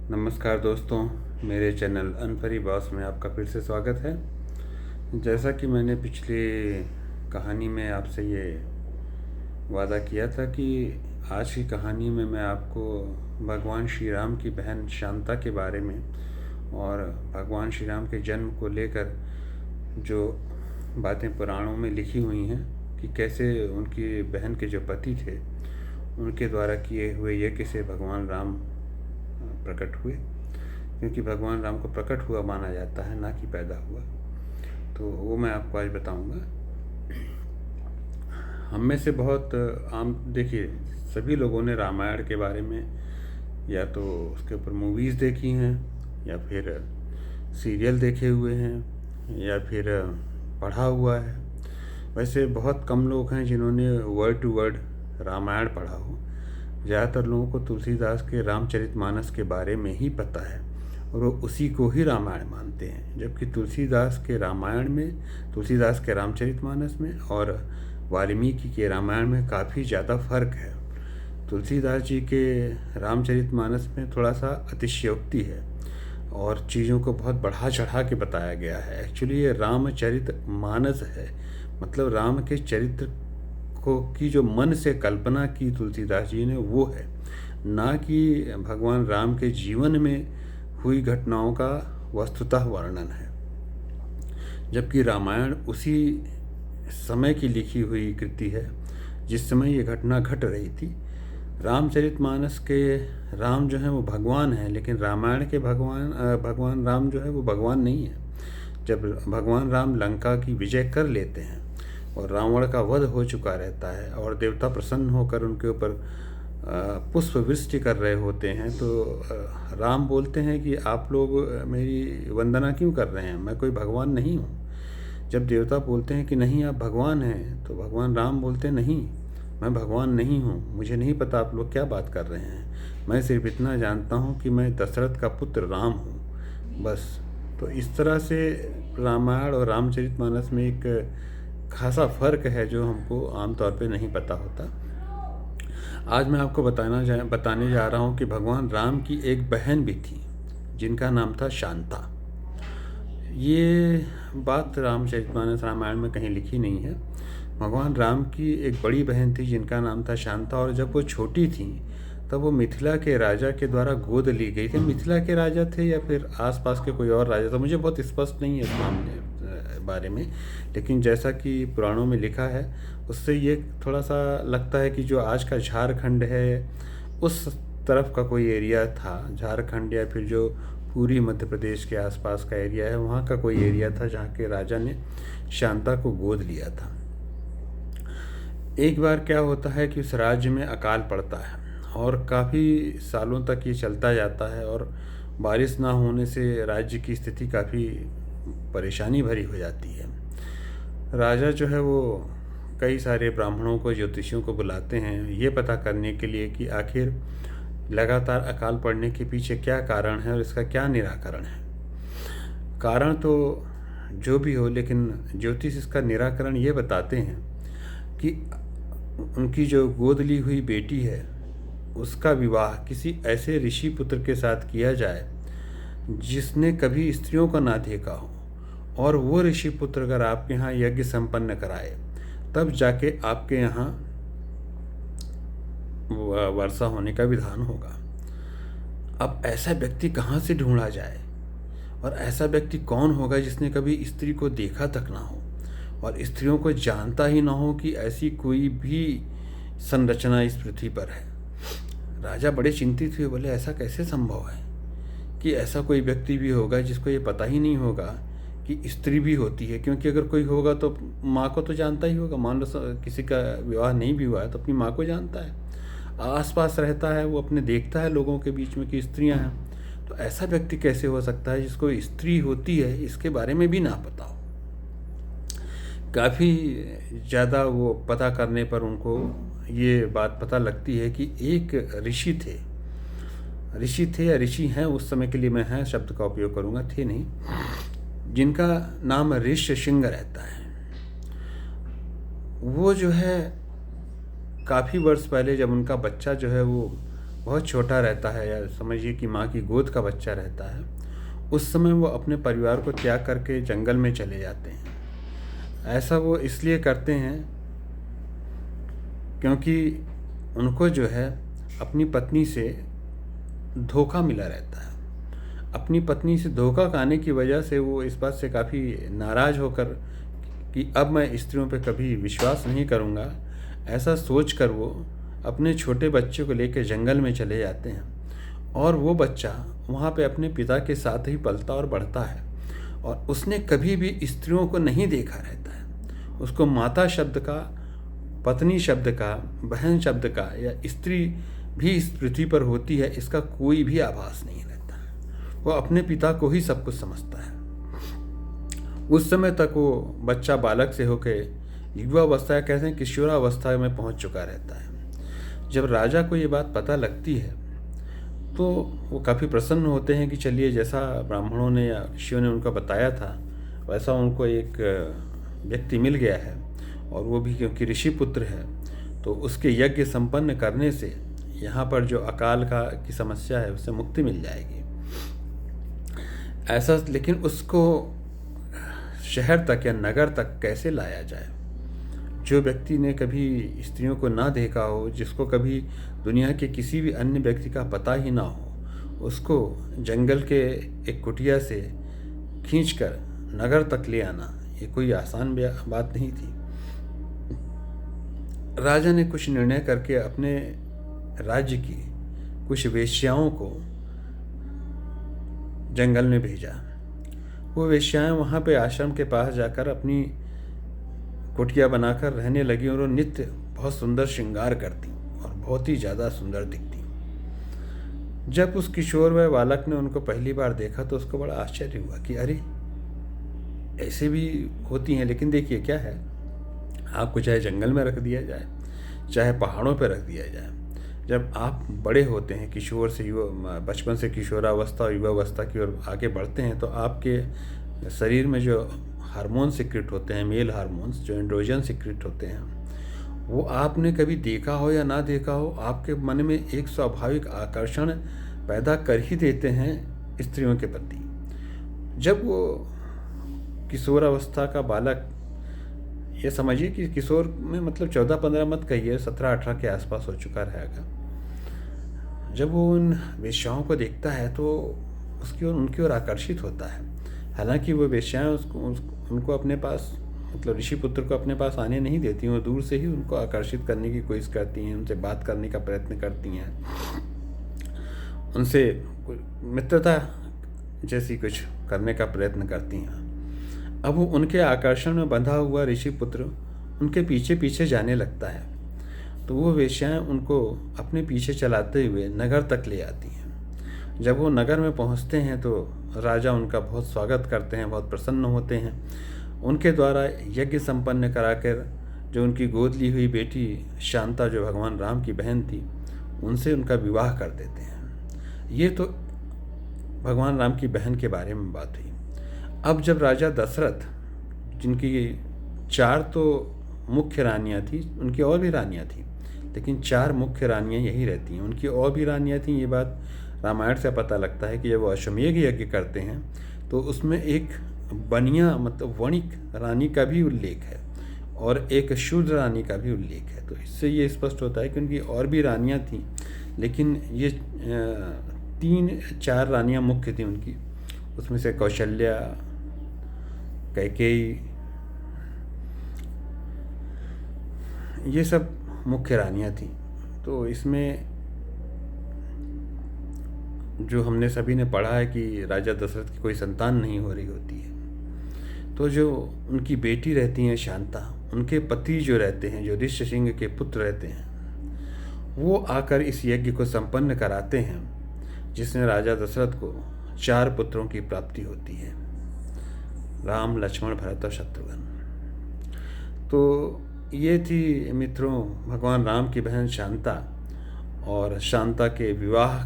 नमस्कार दोस्तों, मेरे चैनल अनपरी बॉस में आपका फिर से स्वागत है। जैसा कि मैंने पिछली कहानी में आपसे ये वादा किया था कि आज की कहानी में मैं आपको भगवान श्री राम की बहन शांता के बारे में और भगवान श्री राम के जन्म को लेकर जो बातें पुराणों में लिखी हुई हैं कि कैसे उनकी बहन के जो पति थे उनके द्वारा किए हुए यज्ञ से भगवान राम प्रकट हुए, क्योंकि भगवान राम को प्रकट हुआ माना जाता है, ना कि पैदा हुआ। तो वो मैं आपको आज बताऊंगा। हम में से बहुत आम देखिए, सभी लोगों ने रामायण के बारे में या तो उसके ऊपर मूवीज़ देखी हैं या फिर सीरियल देखे हुए हैं या फिर पढ़ा हुआ है। वैसे बहुत कम लोग हैं जिन्होंने वर्ड टू वर्ड रामायण पढ़ा हो। ज़्यादातर लोगों को तुलसीदास के रामचरितमानस के बारे में ही पता है और वो उसी को ही रामायण मानते हैं, जबकि तुलसीदास के रामायण में, तुलसीदास के रामचरितमानस में और वाल्मीकि के रामायण में काफ़ी ज़्यादा फर्क है। तुलसीदास जी के रामचरितमानस में थोड़ा सा अतिशयोक्ति है और चीज़ों को बहुत बढ़ा चढ़ा के बताया गया है। एक्चुअली ये रामचरितमानस है, मतलब राम के चरित्र की जो मन से कल्पना की तुलसीदास जी ने वो है, ना कि भगवान राम के जीवन में हुई घटनाओं का वस्तुतः वर्णन है। जबकि रामायण उसी समय की लिखी हुई कृति है जिस समय ये घटना घट रही थी। रामचरितमानस के राम जो हैं वो भगवान हैं, लेकिन रामायण के भगवान राम जो है वो भगवान नहीं है। जब भगवान राम लंका की विजय कर लेते हैं और रावण का वध हो चुका रहता है और देवता प्रसन्न होकर उनके ऊपर पुष्प वृष्टि कर रहे होते हैं, तो राम बोलते हैं कि आप लोग मेरी वंदना क्यों कर रहे हैं, मैं कोई भगवान नहीं हूँ। जब देवता बोलते हैं कि नहीं आप भगवान हैं, तो भगवान राम बोलते नहीं, मैं भगवान नहीं हूँ, मुझे नहीं पता आप लोग क्या बात कर रहे हैं, मैं सिर्फ इतना जानता हूँ कि मैं दशरथ का पुत्र राम हूँ, बस। तो इस तरह से रामायण और रामचरितमानस में एक खासा फ़र्क है जो हमको आमतौर पे नहीं पता होता। आज मैं आपको बताने जा रहा हूँ कि भगवान राम की एक बहन भी थी जिनका नाम था शांता। ये बात रामचरितमानस रामायण में कहीं लिखी नहीं है। भगवान राम की एक बड़ी बहन थी जिनका नाम था शांता, और जब वो छोटी थी तब वो मिथिला के राजा के द्वारा गोद ली गई थी। मिथिला के राजा थे या फिर आसपास के कोई और राजा था, मुझे बहुत स्पष्ट नहीं है इस मामले बारे में, लेकिन जैसा कि पुराणों में लिखा है उससे ये थोड़ा सा लगता है कि जो आज का झारखंड है उस तरफ का कोई एरिया था। झारखंड या फिर जो पूरी मध्य प्रदेश के आसपास का एरिया है, वहाँ का कोई एरिया था जहाँ के राजा ने शांता को गोद लिया था। एक बार क्या होता है कि उस राज्य में अकाल पड़ता है और काफ़ी सालों तक ये चलता जाता है और बारिश ना होने से राज्य की स्थिति काफ़ी परेशानी भरी हो जाती है। राजा जो है वो कई सारे ब्राह्मणों को, ज्योतिषियों को बुलाते हैं ये पता करने के लिए कि आखिर लगातार अकाल पड़ने के पीछे क्या कारण है और इसका क्या निराकरण है। कारण तो जो भी हो, लेकिन ज्योतिष इसका निराकरण ये बताते हैं कि उनकी जो गोद ली हुई बेटी है उसका विवाह किसी ऐसे ऋषि पुत्र के साथ किया जाए जिसने कभी स्त्रियों को ना देखा हो, और वो ऋषि पुत्र अगर आपके यहाँ यज्ञ संपन्न कराए तब जाके आपके यहाँ वर्षा होने का विधान होगा। अब ऐसा व्यक्ति कहाँ से ढूंढा जाए, और ऐसा व्यक्ति कौन होगा जिसने कभी स्त्री को देखा तक ना हो और स्त्रियों को जानता ही ना हो कि ऐसी कोई भी संरचना इस पृथ्वी पर है। राजा बड़े चिंतित हुए, बोले ऐसा कैसे संभव है कि ऐसा कोई व्यक्ति भी होगा जिसको ये पता ही नहीं होगा कि स्त्री भी होती है। क्योंकि अगर कोई होगा तो माँ को तो जानता ही होगा, मान लो किसी का विवाह नहीं भी हुआ है तो अपनी माँ को जानता है, आसपास रहता है, वो अपने देखता है लोगों के बीच में कि स्त्रियां हैं। तो ऐसा व्यक्ति कैसे हो सकता है जिसको स्त्री होती है इसके बारे में भी ना पता हो। काफ़ी ज़्यादा वो पता करने पर उनको ये बात पता लगती है कि एक ऋषि थे या ऋषि हैं, उस समय के लिए मैं हैं शब्द का उपयोग करूँगा, थे नहीं, जिनका नाम ऋष्यशृंग रहता है। वो जो है काफ़ी वर्ष पहले जब उनका बच्चा जो है वो बहुत छोटा रहता है, या समझिए कि माँ की गोद का बच्चा रहता है, उस समय वो अपने परिवार को त्याग करके जंगल में चले जाते हैं। ऐसा वो इसलिए करते हैं क्योंकि उनको जो है अपनी पत्नी से धोखा मिला रहता है। अपनी पत्नी से धोखा खाने की वजह से वो इस बात से काफ़ी नाराज़ होकर कि अब मैं स्त्रियों पे कभी विश्वास नहीं करूँगा, ऐसा सोचकर वो अपने छोटे बच्चे को लेकर जंगल में चले जाते हैं। और वो बच्चा वहाँ पे अपने पिता के साथ ही पलता और बढ़ता है, और उसने कभी भी स्त्रियों को नहीं देखा रहता है। उसको माता शब्द का, पत्नी शब्द का, बहन शब्द का या स्त्री भी इस पृथ्वी पर होती है, इसका कोई भी आभास नहीं रहता है। वो अपने पिता को ही सब कुछ समझता है। उस समय तक वो बच्चा बालक से होकर युवावस्था, कहते हैं किशोरावस्था में पहुंच चुका रहता है। जब राजा को ये बात पता लगती है तो वो काफ़ी प्रसन्न होते हैं कि चलिए, जैसा ब्राह्मणों ने या ऋषियों ने उनको बताया था वैसा उनको एक व्यक्ति मिल गया है, और वो भी क्योंकि ऋषि पुत्र है तो उसके यज्ञ संपन्न करने से यहाँ पर जो अकाल की समस्या है उससे मुक्ति मिल जाएगी। ऐसा, लेकिन उसको शहर तक या नगर तक कैसे लाया जाए? जो व्यक्ति ने कभी स्त्रियों को ना देखा हो, जिसको कभी दुनिया के किसी भी अन्य व्यक्ति का पता ही ना हो, उसको जंगल के एक कुटिया से खींचकर नगर तक ले आना ये कोई आसान बात नहीं थी। राजा ने कुछ निर्णय करके अपने राज्य की कुछ वेश्याओं को जंगल में भेजा। वो वेश्याएं वहाँ पे आश्रम के पास जाकर अपनी कुटिया बनाकर रहने लगी, और वो नित्य बहुत सुंदर श्रृंगार करती और बहुत ही ज़्यादा सुंदर दिखती। जब उस किशोर वह बालक ने उनको पहली बार देखा तो उसको बड़ा आश्चर्य हुआ कि अरे, ऐसे भी होती हैं। लेकिन देखिए क्या है, आपको चाहे जंगल में रख दिया जाए, चाहे पहाड़ों पर रख दिया जाए, जब आप बड़े होते हैं, किशोर से युवा, बचपन से किशोरावस्था और युवावस्था की ओर आगे बढ़ते हैं, तो आपके शरीर में जो हार्मोन सिक्रेट होते हैं, मेल हार्मोन्स, जो एंड्रोजन सिक्रेट होते हैं, वो आपने कभी देखा हो या ना देखा हो, आपके मन में एक स्वाभाविक आकर्षण पैदा कर ही देते हैं स्त्रियों के प्रति। जब वो किशोरावस्था का बालक, ये समझिए कि किशोर में मतलब 14-15 मत कहिए, 17-18 के आसपास हो चुका रहेगा, जब वो उन वेश्याओं को देखता है तो उनकी ओर आकर्षित होता है। हालांकि वो वेश्याएं उनको अपने पास, मतलब ऋषि पुत्र को अपने पास आने नहीं देती, वो दूर से ही उनको आकर्षित करने की कोशिश करती हैं, उनसे बात करने का प्रयत्न करती हैं, उनसे मित्रता जैसी कुछ करने का प्रयत्न करती हैं। अब वो उनके आकर्षण में बंधा हुआ ऋषि पुत्र उनके पीछे पीछे जाने लगता है, तो वो वेश्याएं उनको अपने पीछे चलाते हुए नगर तक ले आती हैं। जब वो नगर में पहुंचते हैं तो राजा उनका बहुत स्वागत करते हैं, बहुत प्रसन्न होते हैं। उनके द्वारा यज्ञ संपन्न कराकर जो उनकी गोद ली हुई बेटी शांता, जो भगवान राम की बहन थी, उनसे उनका विवाह कर देते हैं। ये तो भगवान राम की बहन के बारे में बात हुई। अब जब राजा दशरथ, जिनकी 4 तो मुख्य रानियाँ थी, उनकी और भी रानियाँ थीं, लेकिन 4 मुख्य रानियाँ यही रहती हैं, उनकी और भी रानियाँ थीं। ये बात रामायण से पता लगता है कि जब वो अश्वमेध यज्ञ करते हैं तो उसमें एक बनिया, मतलब वणिक रानी का भी उल्लेख है और एक शूद्र रानी का भी उल्लेख है। तो इससे ये स्पष्ट होता है कि उनकी और भी रानियाँ थीं, लेकिन ये 3-4 रानियाँ मुख्य थीं उनकी। उसमें से कौशल्या, कैकेयी, ये सब मुख्य रानियाँ थीं। तो इसमें जो हमने सभी ने पढ़ा है कि राजा दशरथ की कोई संतान नहीं हो रही होती है, तो जो उनकी बेटी रहती हैं शांता, उनके पति जो रहते हैं, जो ऋष्यसिंह के पुत्र रहते हैं, वो आकर इस यज्ञ को संपन्न कराते हैं, जिसमें राजा दशरथ को 4 पुत्रों की प्राप्ति होती है, राम, लक्ष्मण, भरत और शत्रुघ्न। तो ये थी मित्रों भगवान राम की बहन शांता और शांता के विवाह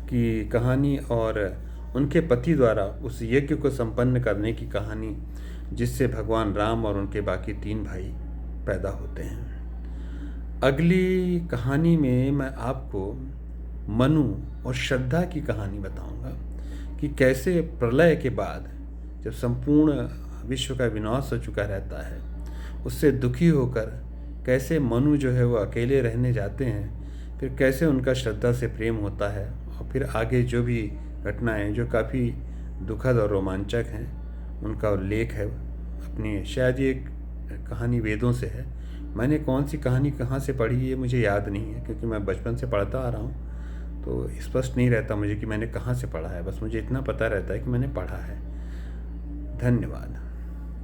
की कहानी, और उनके पति द्वारा उस यज्ञ को संपन्न करने की कहानी, जिससे भगवान राम और उनके बाकी 3 भाई पैदा होते हैं। अगली कहानी में मैं आपको मनु और श्रद्धा की कहानी बताऊंगा कि कैसे प्रलय के बाद जब संपूर्ण विश्व का विनाश हो चुका रहता है, उससे दुखी होकर कैसे मनु जो है वो अकेले रहने जाते हैं, फिर कैसे उनका श्रद्धा से प्रेम होता है, और फिर आगे जो भी घटनाएं जो काफ़ी दुखद और रोमांचक हैं उनका उल्लेख है अपनी। शायद ये कहानी वेदों से है। मैंने कौन सी कहानी कहाँ से पढ़ी ये मुझे याद नहीं है, क्योंकि मैं बचपन से पढ़ता आ रहा हूँ, तो स्पष्ट नहीं रहता मुझे कि मैंने कहाँ से पढ़ा है। बस मुझे इतना पता रहता है कि मैंने पढ़ा है। धन्यवाद।